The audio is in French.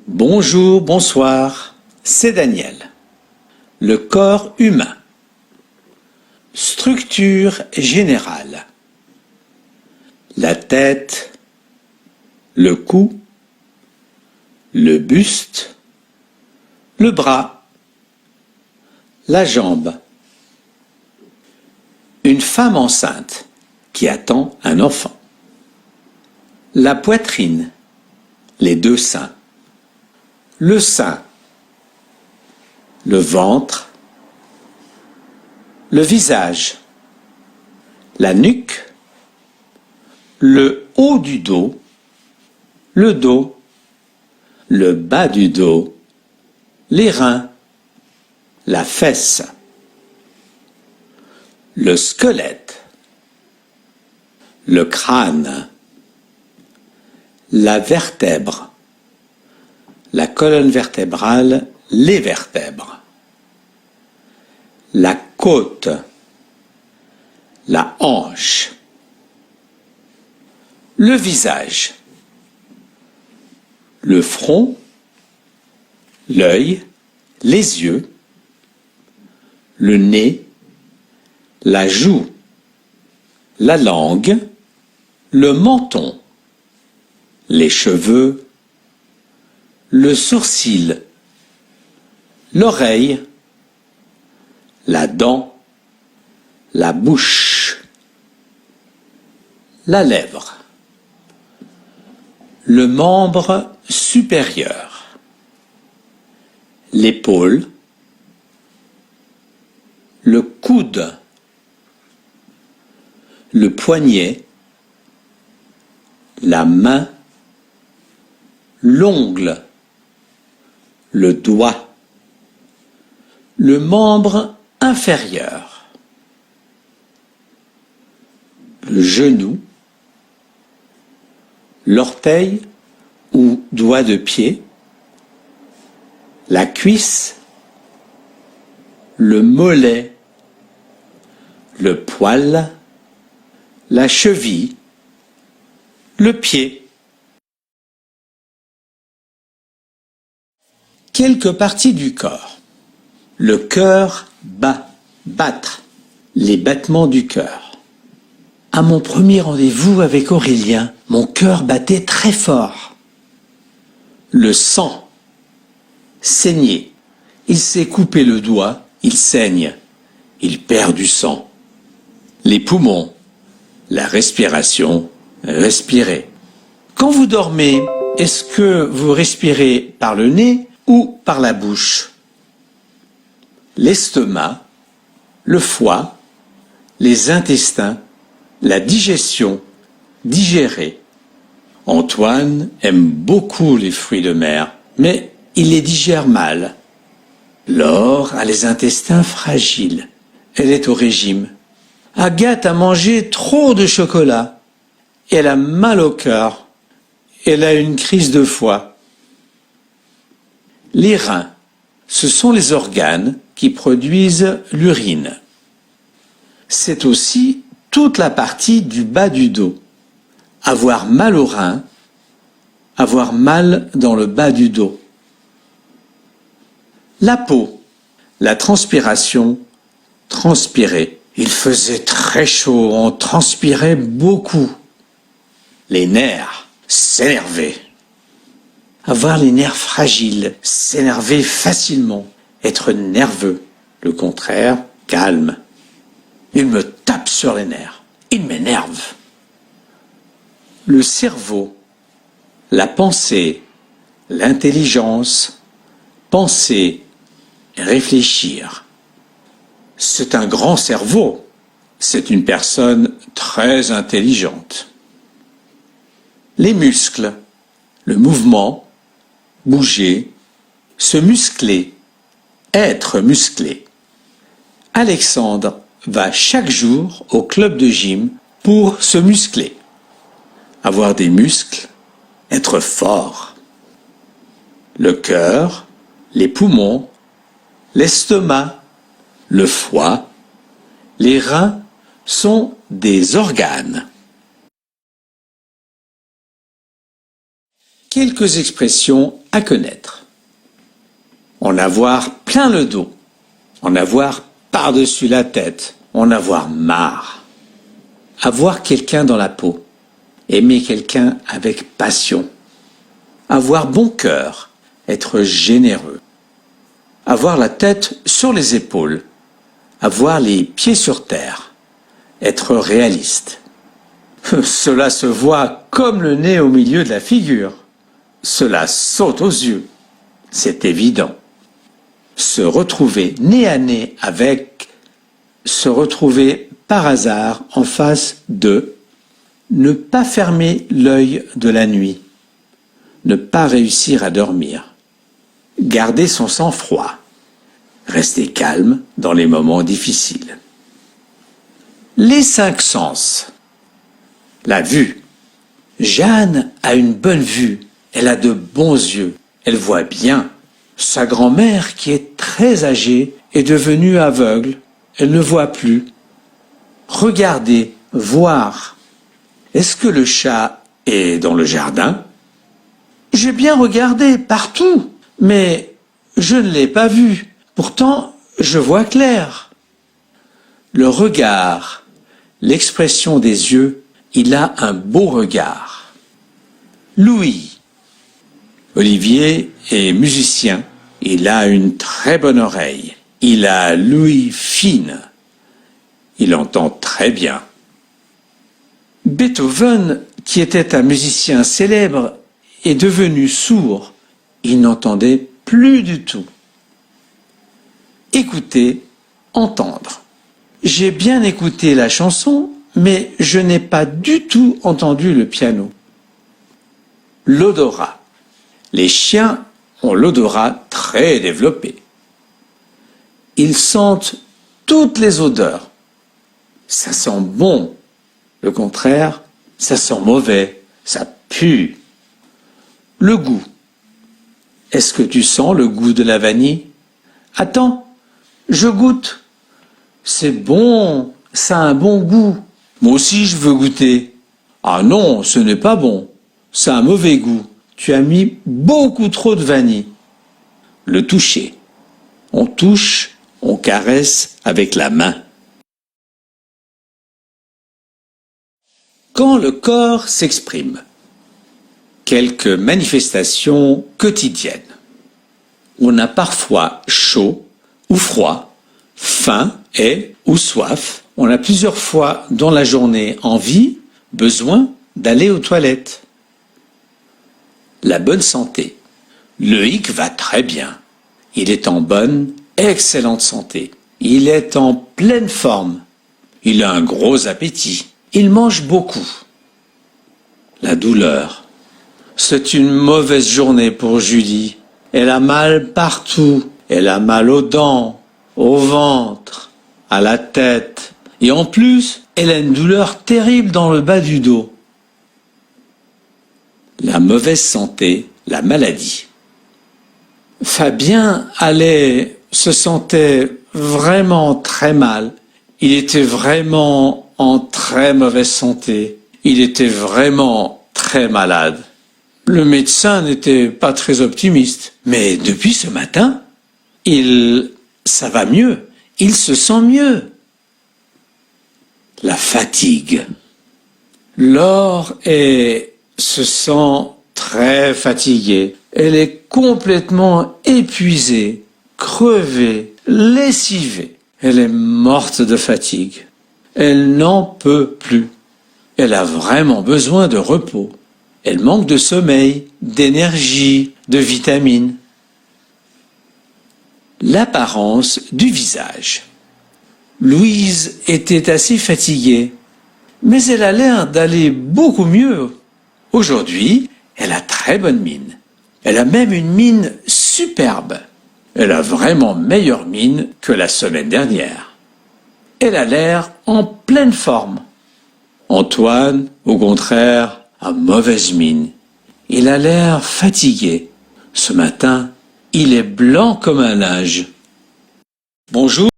Bonjour, bonsoir, c'est Daniel. Le corps humain. Structure générale. La tête, le cou, le buste, le bras, la jambe. Une femme enceinte qui attend un enfant. La poitrine, les deux seins. Le sein, le ventre, le visage, la nuque, le haut du dos, le dos, le bas du dos, les reins, la fesse, le squelette, le crâne, la vertèbre, la colonne vertébrale, les vertèbres, la côte, la hanche, le visage, le front, l'œil, les yeux, le nez, la joue, la langue, le menton, les cheveux, le sourcil, l'oreille, la dent, la bouche, la lèvre, le membre supérieur, l'épaule, le coude, le poignet, la main, l'ongle, le doigt, le membre inférieur, le genou, l'orteil ou doigt de pied, la cuisse, le mollet, le poil, la cheville, le pied. Quelques parties du corps. Le cœur bat, battre, les battements du cœur. À mon premier rendez-vous avec Aurélien, mon cœur battait très fort. Le sang, saigner. Il s'est coupé le doigt, il saigne, il perd du sang. Les poumons, la respiration, respirer. Quand vous dormez, est-ce que vous respirez par le nez ou par la bouche? L'estomac, le foie, les intestins, la digestion, digérer. Antoine aime beaucoup les fruits de mer, mais il les digère mal. Laure a les intestins fragiles. Elle est au régime. Agathe a mangé trop de chocolat. Elle a mal au cœur. Elle a une crise de foie. Les reins, ce sont les organes qui produisent l'urine. C'est aussi toute la partie du bas du dos. Avoir mal aux reins, avoir mal dans le bas du dos. La peau, la transpiration, transpirer. Il faisait très chaud, on transpirait beaucoup. Les nerfs, s'énerver. Avoir les nerfs fragiles, s'énerver facilement, être nerveux. Le contraire, calme. Il me tape sur les nerfs, il m'énerve. Le cerveau, la pensée, l'intelligence, penser, réfléchir. C'est un grand cerveau, c'est une personne très intelligente. Les muscles, le mouvement, bouger, se muscler, être musclé. Alexandre va chaque jour au club de gym pour se muscler. Avoir des muscles, être fort. Le cœur, les poumons, l'estomac, le foie, les reins sont des organes. quelques expressions à connaître. En avoir plein le dos, en avoir par-dessus la tête, en avoir marre. Avoir quelqu'un dans la peau, aimer quelqu'un avec passion. Avoir bon cœur, être généreux. Avoir la tête sur les épaules, avoir les pieds sur terre, être réaliste. Cela se voit comme le nez au milieu de la figure. Cela saute aux yeux. C'est évident. Se retrouver nez à nez avec, se retrouver par hasard en face de, ne pas fermer l'œil de la nuit, ne pas réussir à dormir, garder son sang-froid, rester calme dans les moments difficiles. Les 5 sens. La vue. Jeanne a une bonne vue, elle a de bons yeux, elle voit bien. Sa grand-mère, qui est très âgée, est devenue aveugle, elle ne voit plus. Regarder, voir. Est-ce que le chat est dans le jardin? J'ai bien regardé partout, mais je ne l'ai pas vu. Pourtant, je vois clair. Le regard, l'expression des yeux, il a un beau regard. L'ouïe. Olivier est musicien. Il a une très bonne oreille. Il a l'ouïe fine. Il entend très bien. Beethoven, qui était un musicien célèbre, est devenu sourd. Il n'entendait plus du tout. Écouter, entendre. J'ai bien écouté la chanson, mais je n'ai pas du tout entendu le piano. L'odorat. Les chiens ont l'odorat très développé. Ils sentent toutes les odeurs. Ça sent bon. Le contraire, ça sent mauvais. Ça pue. Le goût. Est-ce que tu sens le goût de la vanille? Attends, je goûte. C'est bon, ça a un bon goût. Moi aussi je veux goûter. Ah non, ce n'est pas bon. Ça a un mauvais goût. Tu as mis beaucoup trop de vanille. Le toucher. On touche, on caresse avec la main. Quand le corps s'exprime. Quelques manifestations quotidiennes. On a parfois chaud ou froid, faim et ou soif. On a plusieurs fois dans la journée envie, besoin d'aller aux toilettes. La bonne santé. Loïc va très bien. Il est en bonne, excellente santé. Il est en pleine forme. Il a un gros appétit. Il mange beaucoup. La douleur. C'est une mauvaise journée pour Julie. Elle a mal partout. Elle a mal aux dents, au ventre, à la tête. Et en plus, elle a une douleur terrible dans le bas du dos. La mauvaise santé, la maladie. Fabien se sentait vraiment très mal. Il était vraiment en très mauvaise santé. Il était vraiment très malade. Le médecin n'était pas très optimiste. Mais depuis ce matin, ça va mieux. Il se sent mieux. La fatigue. Laure se sent très fatiguée. Elle est complètement épuisée, crevée, lessivée. Elle est morte de fatigue. Elle n'en peut plus. Elle a vraiment besoin de repos. Elle manque de sommeil, d'énergie, de vitamines. L'apparence du visage. Louise était assez fatiguée, mais elle a l'air d'aller beaucoup mieux. Aujourd'hui, elle a très bonne mine. Elle a même une mine superbe. Elle a vraiment meilleure mine que la semaine dernière. Elle a l'air en pleine forme. Antoine, au contraire, a mauvaise mine. Il a l'air fatigué. Ce matin, il est blanc comme un linge. Bonjour.